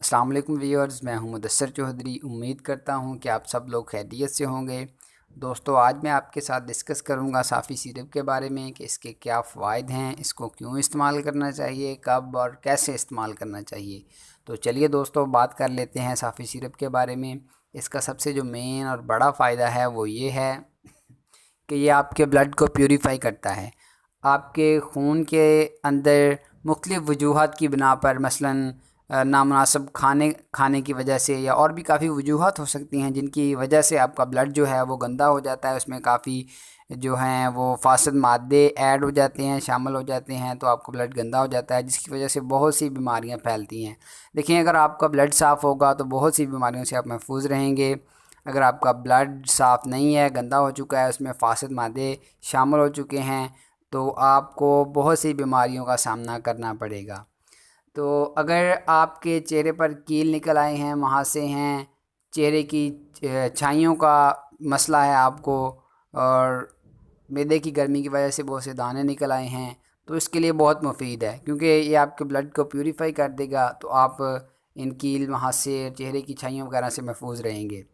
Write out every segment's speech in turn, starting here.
अस्सलाम वालेकुम व्यूअर्स, मैं हूं मुदस्सर चौधरी। उम्मीद करता हूं कि आप सब लोग खैरियत से होंगे। दोस्तों, आज मैं आपके साथ डिस्कस करूंगा साफ़ी सिरप के बारे में कि इसके क्या फ़ायदे हैं, इसको क्यों इस्तेमाल करना चाहिए, कब और कैसे इस्तेमाल करना चाहिए। तो चलिए दोस्तों, बात कर लेते हैं साफ़ी सिरप के बारे में। इसका सबसे जो मेन और बड़ा फ़ायदा है वो ये है कि ये आपके ब्लड को प्यूरीफाई करता है। आपके खून के अंदर मुख्तलिफ़ वजूहात की बिना पर, मसलन नामुनासिब खाने की वजह से, या और भी काफ़ी वजूहात हो सकती हैं जिनकी वजह से आपका ब्लड जो है वो गंदा हो जाता है। उसमें काफ़ी जो हैं वो फासिद मादे ऐड हो जाते हैं, शामिल हो जाते हैं, तो आपका ब्लड गंदा हो जाता है, जिसकी वजह से बहुत सी बीमारियां फैलती हैं। देखिए, अगर आपका ब्लड साफ़ होगा तो बहुत सी बीमारियों से आप महफूज रहेंगे। अगर आपका ब्लड साफ़ नहीं है, गंदा हो चुका है, उसमें फासिद मादे शामिल हो चुके हैं, तो आपको बहुत सी बीमारियों का सामना करना पड़ेगा। तो अगर आपके चेहरे पर कील निकल आए हैं, मुहासे हैं, चेहरे की छाइयों का मसला है आपको, और मैदे की गर्मी की वजह से बहुत से दाने निकल आए हैं, तो इसके लिए बहुत मुफीद है, क्योंकि ये आपके ब्लड को प्यूरीफाई कर देगा। तो आप इन कील, मुहासे, चेहरे की छाइयों वगैरह से महफूज रहेंगे।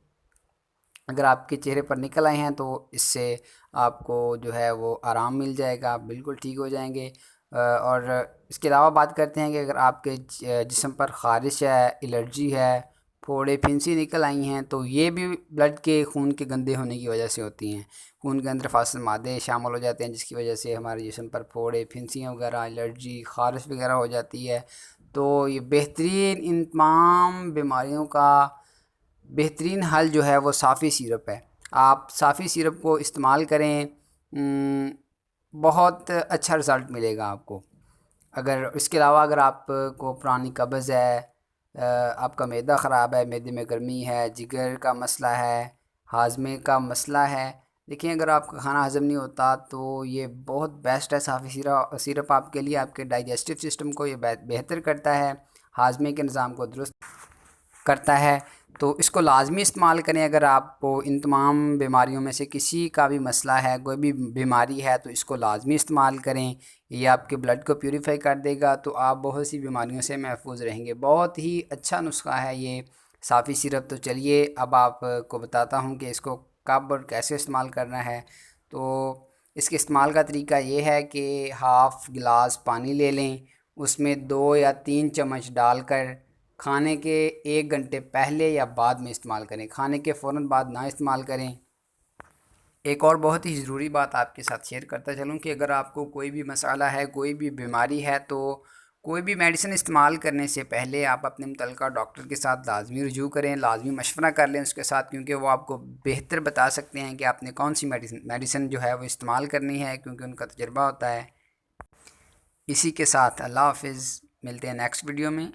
अगर आपके चेहरे पर निकल आए हैं तो इससे आपको जो है वो आराम मिल जाएगा, आप बिल्कुल ठीक हो जाएंगे। और इसके अलावा बात करते हैं कि अगर आपके जिस्म पर ख़ारिश है, एलर्जी है, फोड़े फिंसी निकल आई हैं, तो ये भी ब्लड के खून के गंदे होने की वजह से होती हैं। खून के अंदर फासिल मादे शामिल हो जाते हैं, जिसकी वजह से हमारे जिस्म पर फोड़े फिंसियाँ वगैरह, एलर्जी, ख़ारिश वगैरह हो जाती है। तो ये बेहतरीन, इन तमाम बीमारियों का बेहतरीन हल जो है वो साफ़ी सिरप है। आप साफ़ी सिरप को इस्तेमाल करें, बहुत अच्छा रिज़ल्ट मिलेगा आपको। अगर इसके अलावा अगर आपको पुरानी कब्ज़ है, आपका मैदा ख़राब है, मैदे में गर्मी है, जिगर का मसला है, हाजमे का मसला है, देखिए अगर आपका खाना हज़म नहीं होता तो ये बहुत बेस्ट है। साफ़ी सिरप आपके लिए, आपके डाइजेस्टिव सिस्टम को ये बेहतर करता है, हाजमे के निज़ाम को दुरुस्त करता है। तो इसको लाज़मी इस्तेमाल करें। अगर आपको इन तमाम बीमारियों में से किसी का भी मसला है, कोई भी बीमारी है, तो इसको लाज़मी इस्तेमाल करें। ये आपके ब्लड को प्यूरीफाई कर देगा, तो आप बहुत सी बीमारियों से महफूज रहेंगे। बहुत ही अच्छा नुस्खा है ये साफ़ी सिरप। तो चलिए अब आपको बताता हूँ कि इसको कब और कैसे इस्तेमाल करना है। तो इसके इस्तेमाल का तरीका ये है कि हाफ़ गिलास पानी ले लें, उसमें 2 या 3 चम्मच डालकर खाने के 1 घंटे पहले या बाद में इस्तेमाल करें। खाने के फ़ौरन बाद ना इस्तेमाल करें। एक और बहुत ही ज़रूरी बात आपके साथ शेयर करता चलूँ कि अगर आपको कोई भी मसाला है, कोई भी बीमारी है, तो कोई भी मेडिसिन इस्तेमाल करने से पहले आप अपने मुतल्लिका डॉक्टर के साथ लाज़मी रुजू करें, लाज़मी मशवरा कर लें उसके साथ, क्योंकि वो आपको बेहतर बता सकते हैं कि आपने कौन सी मेडिसिन जो है वो इस्तेमाल करनी है, क्योंकि उनका तजुर्बा होता है। इसी के साथ अल्लाह हाफ़िज़, मिलते हैं नेक्स्ट वीडियो में।